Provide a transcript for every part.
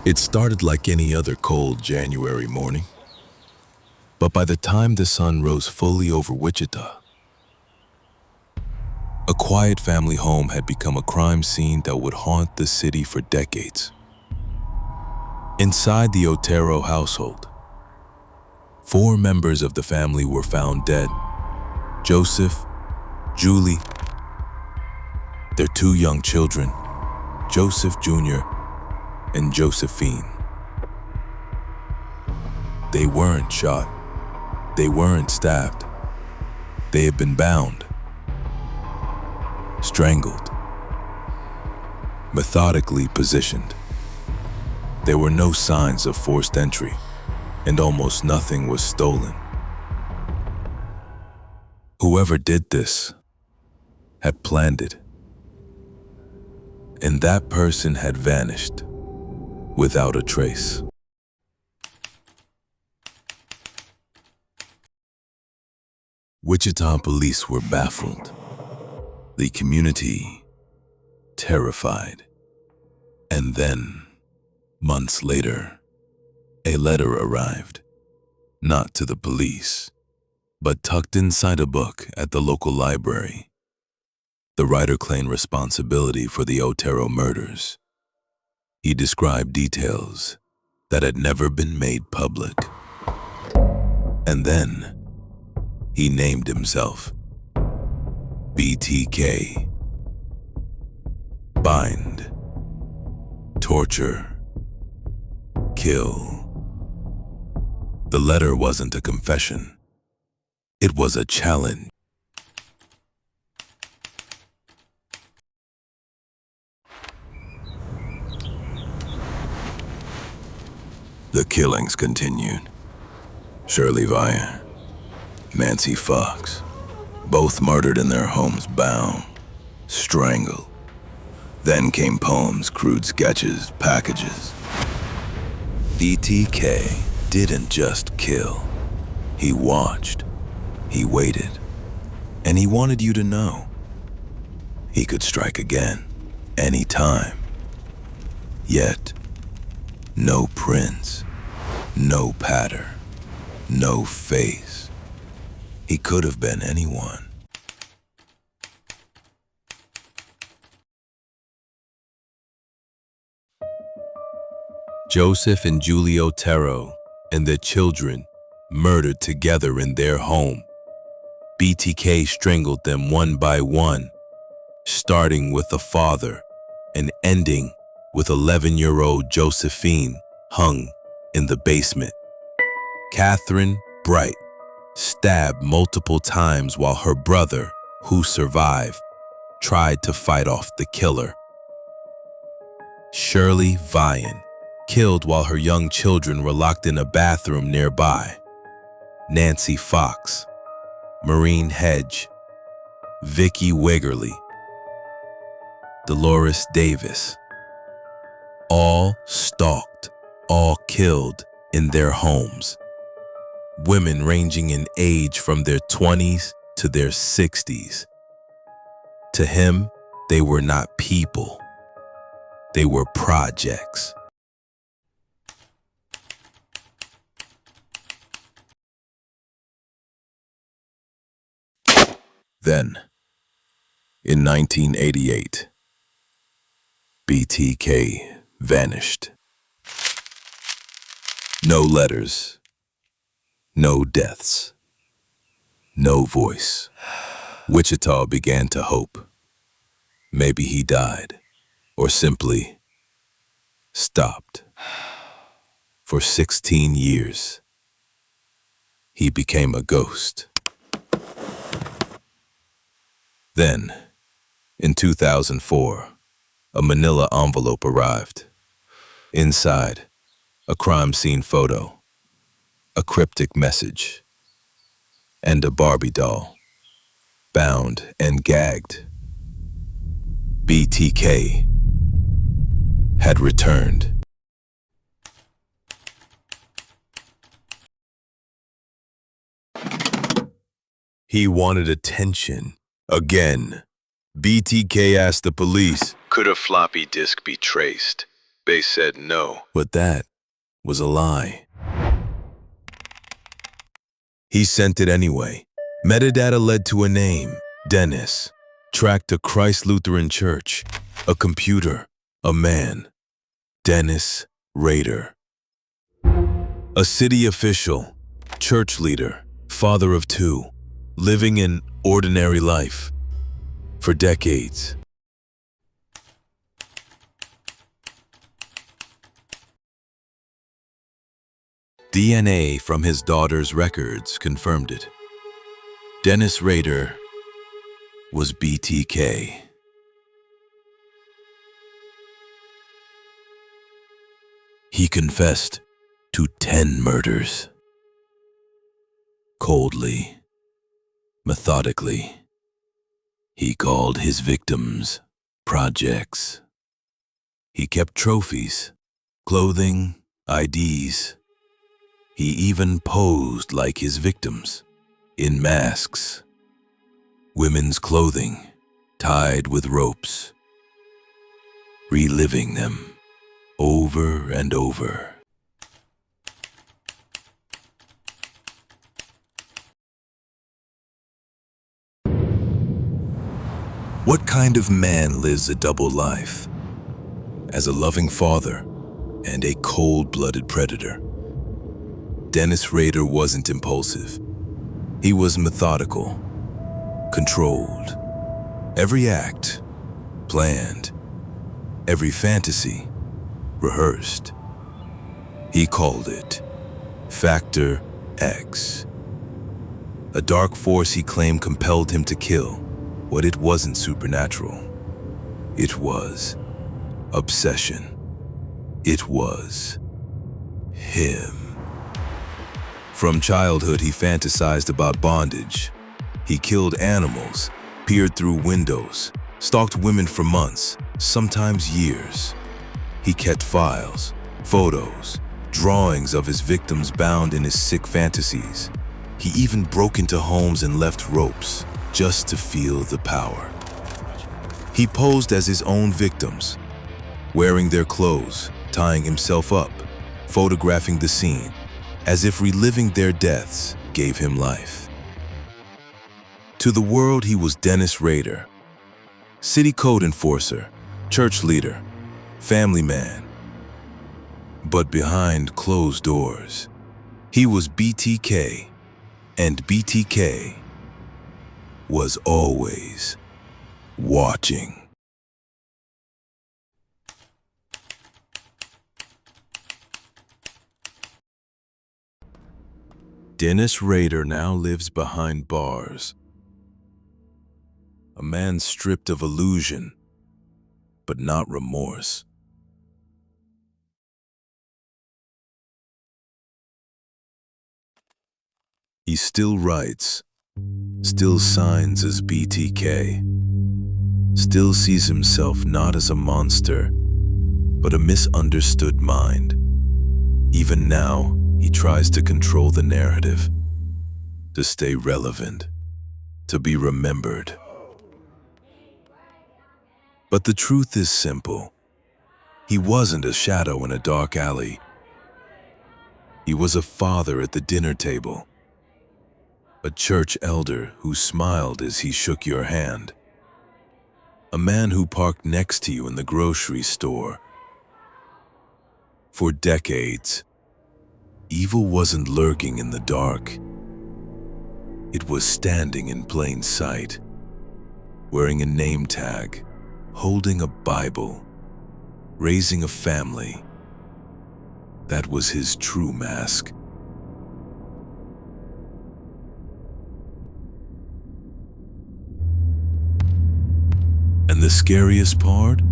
It started like any other cold January morning. But by the time the sun rose fully over Wichita, a quiet family home had become a crime scene that would haunt the city for decades. Inside the Otero household, 4 members of the family were found dead: Joseph, Julie, their 2 young children, Joseph Jr. and Josephine. They weren't shot. They weren't stabbed. They had been bound, strangled, methodically positioned. There were no signs of forced entry, and almost nothing was stolen. Whoever did this had planned it, and that person had vanished without a trace. Wichita police were baffled, the community terrified, and then, months later, a letter arrived, not to the police, but tucked inside a book at the local library. The writer claimed responsibility for the Otero murders. He described details that had never been made public. And then, he named himself BTK. Bind, torture, kill. The letter wasn't a confession. It was a challenge. The killings continued. Shirley Vian, Nancy Fox, both murdered in their homes, bound, strangled. Then came poems, crude sketches, packages. BTK didn't just kill. He watched, he waited, and he wanted you to know he could strike again, anytime. Yet, no prints, no pattern, no face. He could have been anyone. Joseph and Julie Otero and their children murdered together in their home. BTK strangled them one by one, starting with the father and ending with 11-year-old Josephine hung in the basement. Catherine Bright stabbed multiple times while her brother, who survived, tried to fight off the killer. Shirley Vian killed while her young children were locked in a bathroom nearby. Nancy Fox, Maureen Hedge, Vicky Wiggerly, Dolores Davis, all stalked, all killed in their homes. Women ranging in age from their 20s to their 60s. To him, they were not people. They were projects. Then, in 1988, BTK vanished. No letters, no deaths, no voice. Wichita began to hope. Maybe he died, or simply stopped. For 16 years, he became a ghost. Then, in 2004, a manila envelope arrived. Inside, a crime scene photo, a cryptic message, and a Barbie doll, bound and gagged. BTK had returned. He wanted attention. Again, BTK asked the police, could a floppy disk be traced? Base said no. But that was a lie. He sent it anyway. Metadata led to a name, Dennis, tracked a Christ Lutheran church, a computer, a man, Dennis Rader. A city official, church leader, father of two, living an ordinary life for decades. DNA from his daughter's records confirmed it. Dennis Rader was BTK. He confessed to 10 murders. Coldly, methodically, he called his victims projects. He kept trophies, clothing, IDs. He even posed like his victims, in masks, women's clothing tied with ropes, reliving them over and over. What kind of man lives a double life? As a loving father and a cold-blooded predator. Dennis Rader wasn't impulsive. He was methodical, controlled. Every act, planned. Every fantasy, rehearsed. He called it Factor X. A dark force he claimed compelled him to kill, but it wasn't supernatural. It was obsession. It was him. From childhood, he fantasized about bondage. He killed animals, peered through windows, stalked women for months, sometimes years. He kept files, photos, drawings of his victims bound in his sick fantasies. He even broke into homes and left ropes just to feel the power. He posed as his own victims, wearing their clothes, tying himself up, photographing the scene, as if reliving their deaths gave him life. To the world, he was Dennis Rader, city code enforcer, church leader, family man. But behind closed doors, he was BTK, and BTK was always watching. Dennis Rader now lives behind bars. A man stripped of illusion, but not remorse. He still writes, still signs as BTK, still sees himself not as a monster, but a misunderstood mind. Even now, he tries to control the narrative, to stay relevant, to be remembered. But the truth is simple. He wasn't a shadow in a dark alley. He was a father at the dinner table, a church elder who smiled as he shook your hand, a man who parked next to you in the grocery store. For decades, evil wasn't lurking in the dark. It was standing in plain sight, wearing a name tag, holding a Bible, raising a family. That was his true mask. And the scariest part?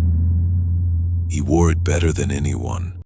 He wore it better than anyone.